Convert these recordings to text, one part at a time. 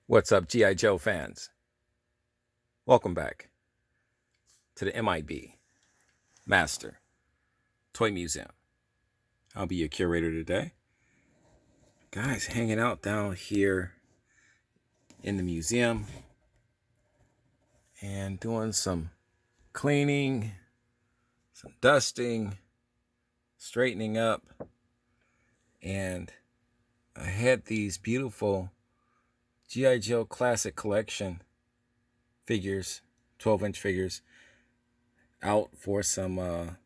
What's up, G.I. Joe fans? Welcome back to the M.I.B. Master Toy Museum. I'll be your curator today. Guys, hanging out down here in the museum and doing some cleaning, some dusting, straightening up. And I had these beautiful G.I. Joe Classic Collection figures, 12-inch figures, out for some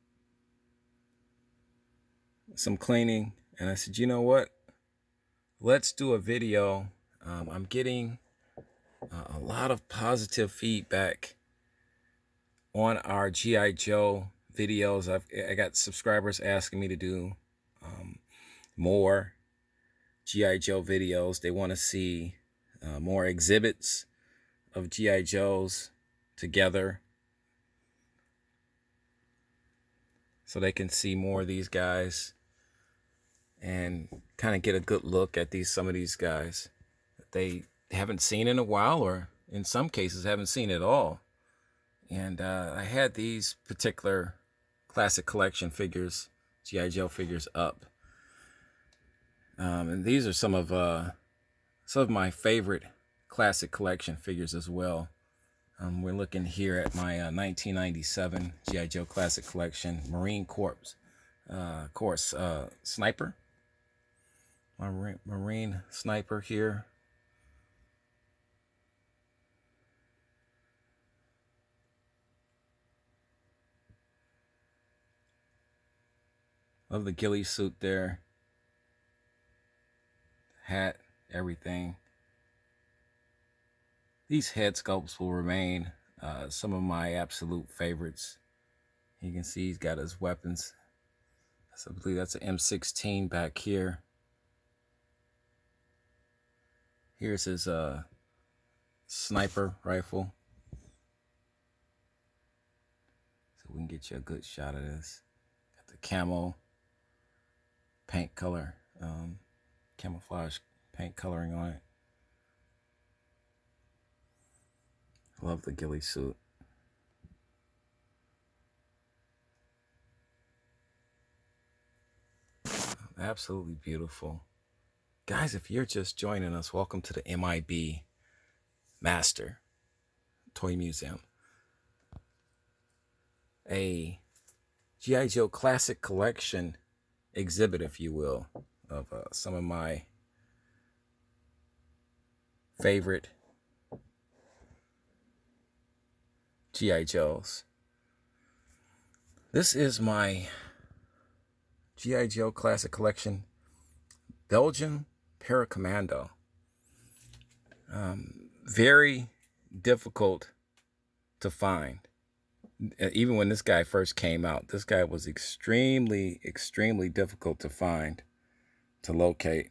cleaning. And I said, you know what? Let's do a video. I'm getting a lot of positive feedback on our G.I. Joe videos. I got subscribers asking me to do more G.I. Joe videos. They want to see more exhibits of G.I. Joes together so they can see more of these guys and kind of get a good look at some of these guys that they haven't seen in a while, or in some cases haven't seen at all. And I had these particular classic collection figures, G.I. Joe figures, up. And these are some of my favorite classic collection figures as well. We're looking here at my 1997 G.I. Joe Classic Collection Marine Corps sniper. My Marine sniper here. Love the ghillie suit there. Hat, everything. These head sculpts will remain some of my absolute favorites. You can see he's got his weapons. I believe that's an M16 back here. Here's his sniper rifle. So we can get you a good shot of this. Got the camo paint color, camouflage paint coloring on it. Love the ghillie suit. Absolutely beautiful. Guys, if you're just joining us, welcome to the M.I.B. Master Toy Museum. A G.I. Joe Classic Collection exhibit, if you will, of some of my favorite G.I. Joes. This is my G.I. Joe Classic Collection Belgian Paracommando. Very difficult to find. Even when this guy first came out, this guy was extremely, extremely difficult to find, to locate.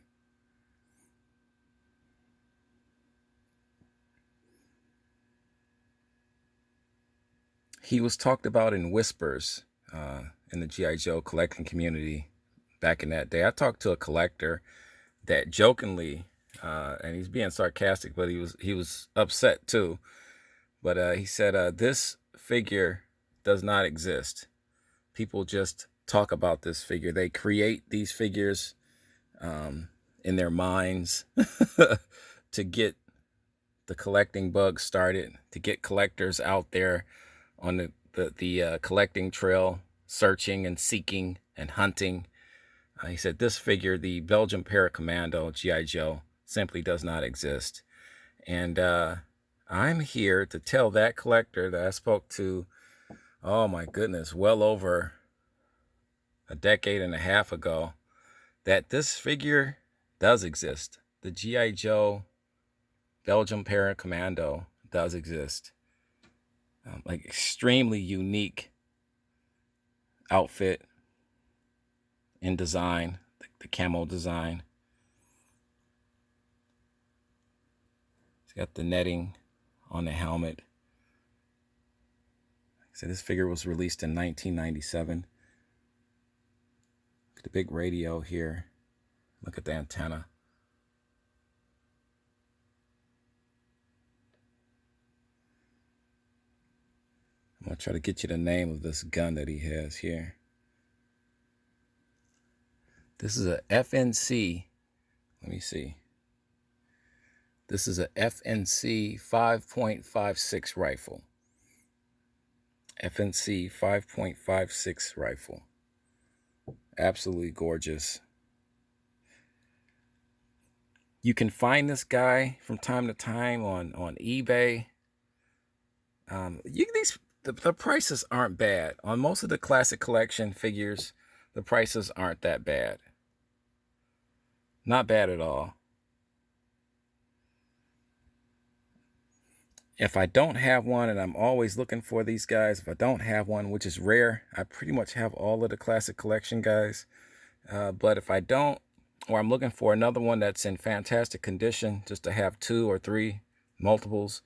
He was talked about in whispers in the G.I. Joe collecting community back in that day. I talked to a collector that jokingly, and he's being sarcastic, but he was upset too. But he said, this figure does not exist. People just talk about this figure. They create these figures in their minds to get the collecting bug started, to get collectors out there on the collecting trail, searching and seeking and hunting. He said this figure, the Belgian Paracommando G.I. Joe, simply does not exist. And I'm here to tell that collector that I spoke to, oh my goodness, well over a decade and a half ago, that this figure does exist. The G.I. Joe Belgian Paracommando does exist. Like extremely unique outfit in design, the camo design. It's got the netting on the helmet. So this figure was released in 1997. Look at the big radio here. Look at the antenna. I'm going to try to get you the name of this gun that he has here. This is a FNC. Let me see. This is a FNC 5.56 rifle. FNC 5.56 rifle. Absolutely gorgeous. You can find this guy from time to time on eBay. The prices aren't bad. On most of the classic collection figures, the prices aren't that bad. Not bad at all. If I don't have one, and I'm always looking for these guys, if I don't have one, which is rare, I pretty much have all of the classic collection guys. But if I don't, or I'm looking for another one that's in fantastic condition, just to have 2 or 3 multiples,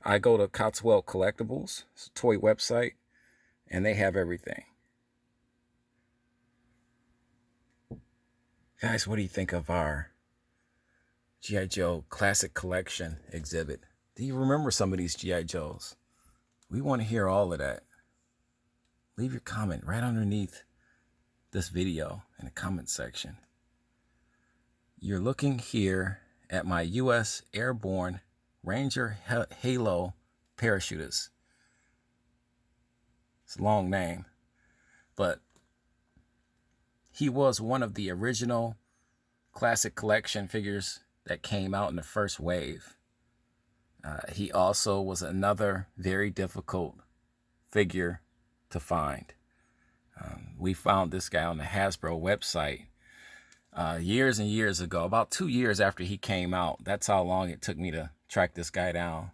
I go to Cotswold Collectibles, it's a toy website, and they have everything. Guys, what do you think of our G.I. Joe Classic Collection exhibit? Do you remember some of these G.I. Joes? We want to hear all of that. Leave your comment right underneath this video in the comment section. You're looking here at my U.S. Airborne Ranger Halo parachutist. It's a long name, but he was one of the original classic collection figures that came out in the first wave. He also was another very difficult figure to find. We found this guy on the Hasbro website years and years ago, about 2 years after he came out. That's how long it took me to track this guy down.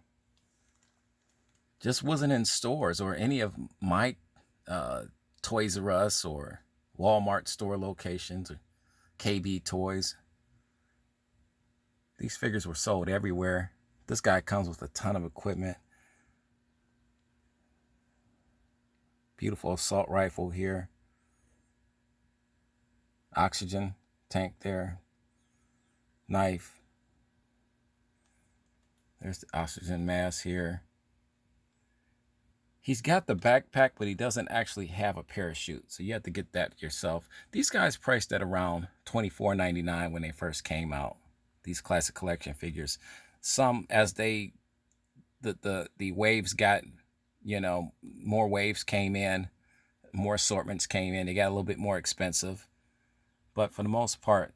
Just wasn't in stores or any of my Toys R Us or Walmart store locations or KB Toys. These figures were sold everywhere. This guy comes with a ton of equipment. Beautiful assault rifle here. Oxygen tank there. Knife. There's the oxygen mask here. He's got the backpack, but he doesn't actually have a parachute, so you have to get that yourself. These guys priced at around $24.99 when they first came out. These classic collection figures. Some, as the waves got, more waves came in, more assortments came in, they got a little bit more expensive. But for the most part,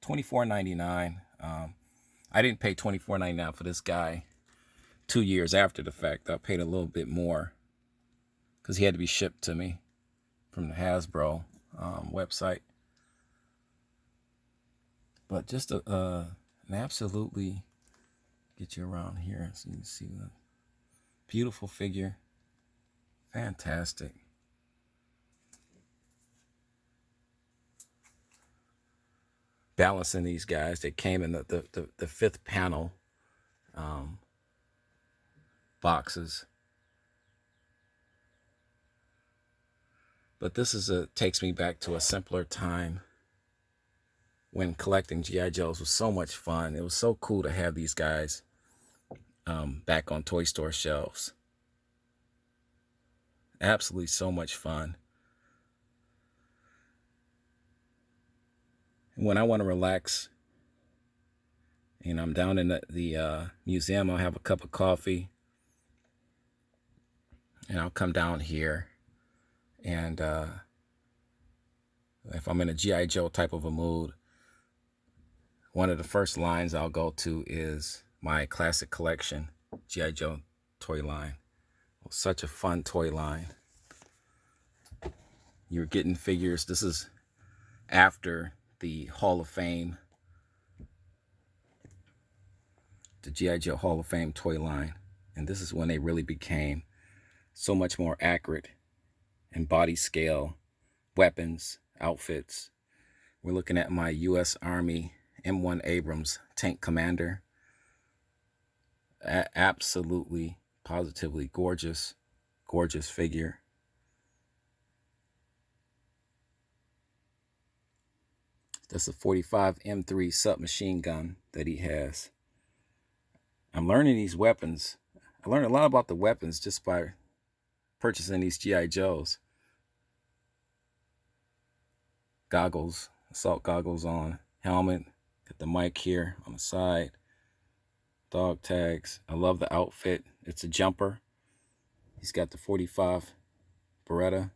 $24.99. I didn't pay $24.99 for this guy 2 years after the fact. I paid a little bit more because he had to be shipped to me from the Hasbro website. But just an absolutely, get you around here so you can see the beautiful figure. Fantastic. Balancing these guys, they came in the 5th panel boxes. But this takes me back to a simpler time when collecting G.I. Joes was so much fun. It was so cool to have these guys back on toy store shelves. Absolutely so much fun. When I want to relax and I'm down in the museum, I'll have a cup of coffee and I'll come down here, and if I'm in a G.I. Joe type of a mood, one of the first lines I'll go to is my classic collection G.I. Joe toy line. Well, such a fun toy line. You're getting figures. This is after the Hall of Fame, the G.I. Joe Hall of Fame toy line. And this is when they really became so much more accurate in body scale, weapons, outfits. We're looking at my U.S. Army M1 Abrams tank commander. Absolutely, positively gorgeous, gorgeous figure. That's a 45 M3 submachine gun that he has. I'm learning these weapons. I learned a lot about the weapons just by purchasing these GI Joes. Goggles, assault goggles on, helmet, got the mic here on the side, dog tags. I love the outfit. It's a jumper. He's got the 45 Beretta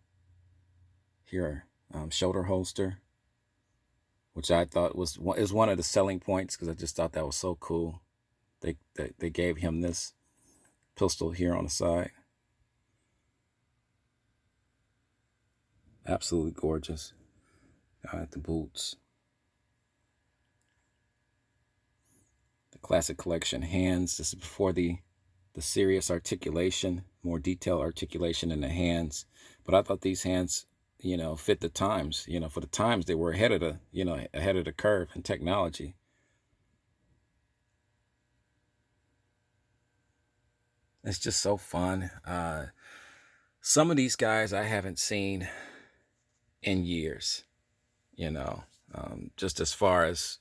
here, shoulder holster, which I thought is one of the selling points, because I just thought that was so cool. They gave him this pistol here on the side. Absolutely gorgeous. The boots. The classic collection hands. This is before the serious articulation, more detailed articulation in the hands. But I thought these hands, fit the times. For the times, they were ahead of the curve in technology. It's just so fun. Some of these guys I haven't seen in years, just as far as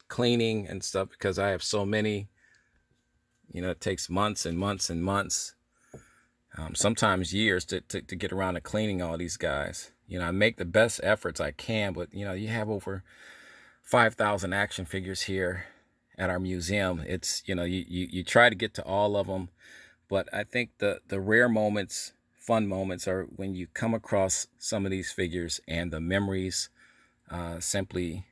cleaning and stuff, because I have so many, it takes months and months and months, sometimes years to get around to cleaning all these guys. I make the best efforts I can, but you have over 5,000 action figures here at our museum. It's, you try to get to all of them, but I think the rare moments, fun moments, are when you come across some of these figures and the memories simply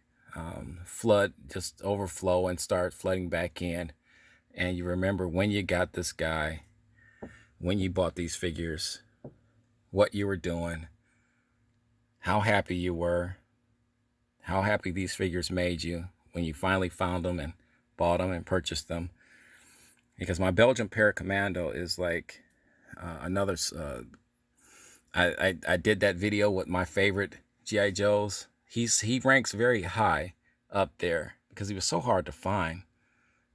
just overflow and start flooding back in. And you remember when you got this guy, when you bought these figures, what you were doing, how happy you were, how happy these figures made you when you finally found them and bought them and purchased them. Because my Belgian Paracommando is like another. I did that video with my favorite GI Joes. He ranks very high up there because he was so hard to find,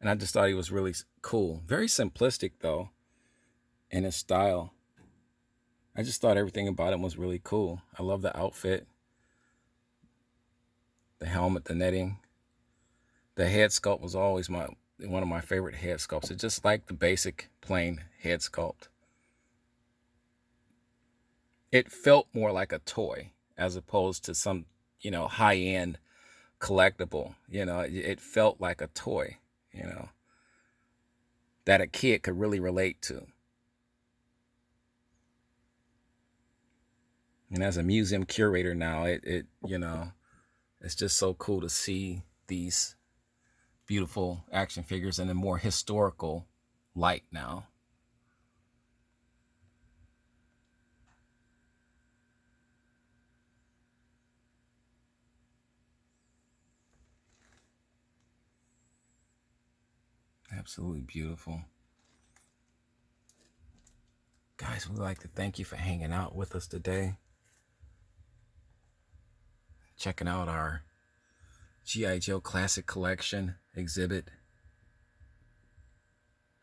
and I just thought he was really cool. Very simplistic though, in his style. I just thought everything about him was really cool. I love the outfit, the helmet, the netting. The head sculpt was always one of my favorite head sculpts. It's just like the basic plain head sculpt. It felt more like a toy as opposed to some, high-end collectible. It felt like a toy, that a kid could really relate to. And as a museum curator now, it's just so cool to see these beautiful action figures in a more historical light now. Absolutely beautiful. Guys, we'd like to thank you for hanging out with us today. Checking out our G.I. Joe Classic Collection exhibit.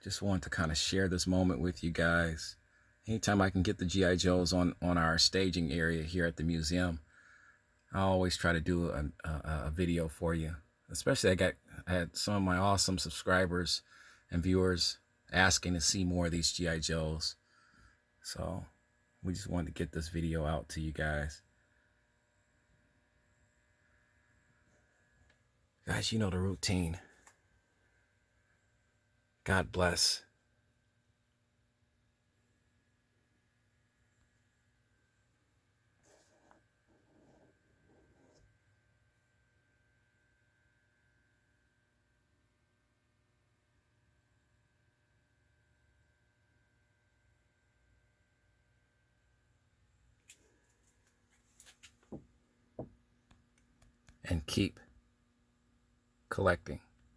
Just wanted to kind of share this moment with you guys. Anytime I can get the G.I. Joes on our staging area here at the museum, I always try to do a video for you. Especially I had some of my awesome subscribers and viewers asking to see more of these G.I. Joes. So we just wanted to get this video out to you guys. Guys, you know the routine. God bless. And keep collecting.